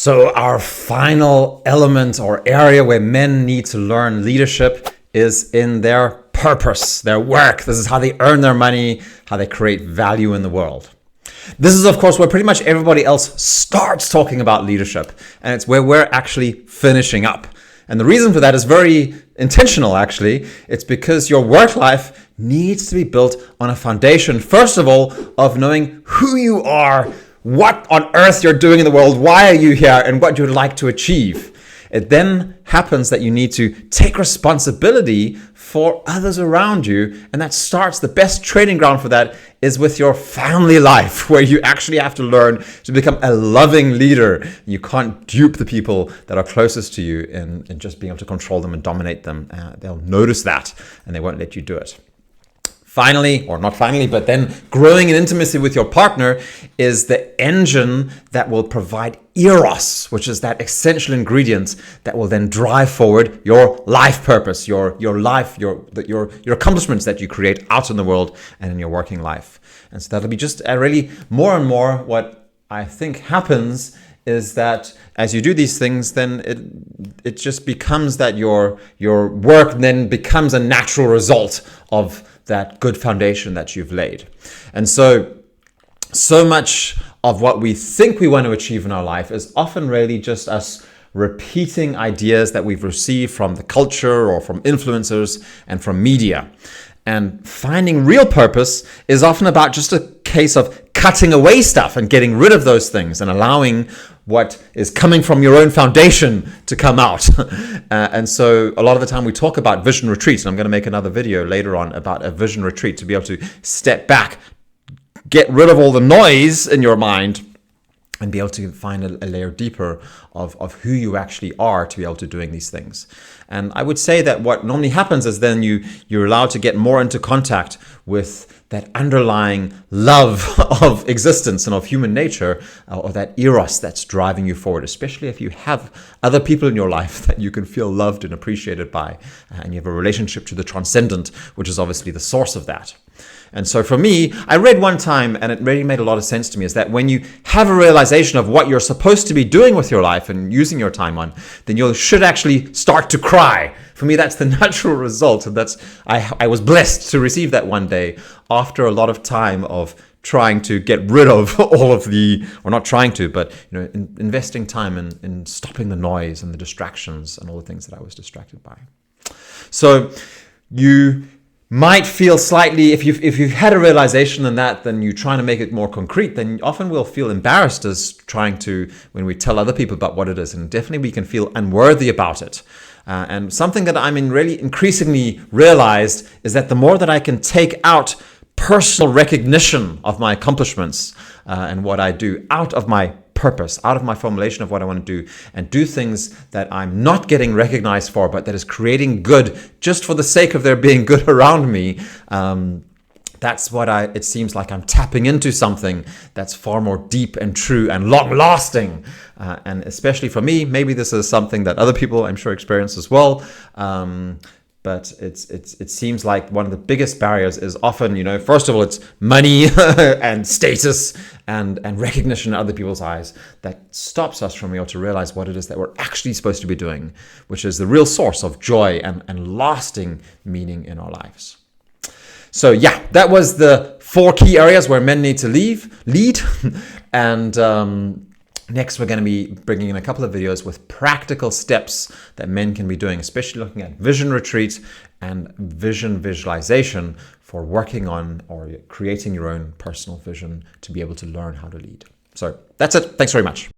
So our final element or area where men need to learn leadership is in their purpose, their work. This is how they earn their money, how they create value in the world. This is, of course, where pretty much everybody else starts talking about leadership, and it's where we're actually finishing up. And the reason for that is very intentional, actually. It's because your work life needs to be built on a foundation, first of all, of knowing who you are, what on earth you're doing in the world, why are you here, and what you'd like to achieve. It then happens that you need to take responsibility for others around you, and that starts, the best training ground for that is with your family life, where you actually have to learn to become a loving leader. You can't dupe the people that are closest to you in just being able to control them and dominate them. They'll notice that, and they won't let you do it. Finally, or not finally, but then growing in intimacy with your partner is the engine that will provide Eros, which is that essential ingredient that will then drive forward your life purpose, your life, your accomplishments that you create out in the world and in your working life. And so that'll be just really more and more what I think happens is that as you do these things, then it just becomes that your work then becomes a natural result of that good foundation that you've laid. And so much of what we think we want to achieve in our life is often really just us repeating ideas that we've received from the culture or from influencers and from media. And finding real purpose is often about just a case of cutting away stuff and getting rid of those things and allowing what is coming from your own foundation to come out. And so a lot of the time we talk about vision retreats, and I'm going to make another video later on about a vision retreat to be able to step back, get rid of all the noise in your mind, and be able to find a layer deeper of who you actually are to be able to doing these things. And I would say that what normally happens is then you're allowed to get more into contact with that underlying love of existence and of human nature, or that Eros that's driving you forward, especially if you have other people in your life that you can feel loved and appreciated by, and you have a relationship to the transcendent, which is obviously the source of that. And so for me, I read one time, and it really made a lot of sense to me, is that when you have a realization of what you're supposed to be doing with your life and using your time on, then you should actually start to cry. For me, that's the natural result. And I was blessed to receive that one day after a lot of time of trying to get rid of all of the, or not trying to, but investing time in stopping the noise and the distractions and all the things that I was distracted by. So you might feel slightly, if you've had a realization in that, then you're trying to make it more concrete, then often we'll feel embarrassed as trying to, when we tell other people about what it is, and definitely we can feel unworthy about it. And something that really increasingly realized is that the more that I can take out personal recognition of my accomplishments and what I do out of my purpose, out of my formulation of what I want to do, and do things that I'm not getting recognized for, but that is creating good just for the sake of there being good around me, that's what it seems like I'm tapping into something that's far more deep and true and long-lasting. And especially for me, maybe this is something that other people I'm sure experience as well. But it seems like one of the biggest barriers is often, first of all, it's money and status and recognition in other people's eyes that stops us from being able to realize what it is that we're actually supposed to be doing, which is the real source of joy and lasting meaning in our lives. So yeah, that was the 4 key areas where men need to lead. And next, we're going to be bringing in a couple of videos with practical steps that men can be doing, especially looking at vision retreat and vision visualization for working on or creating your own personal vision to be able to learn how to lead. So that's it. Thanks very much.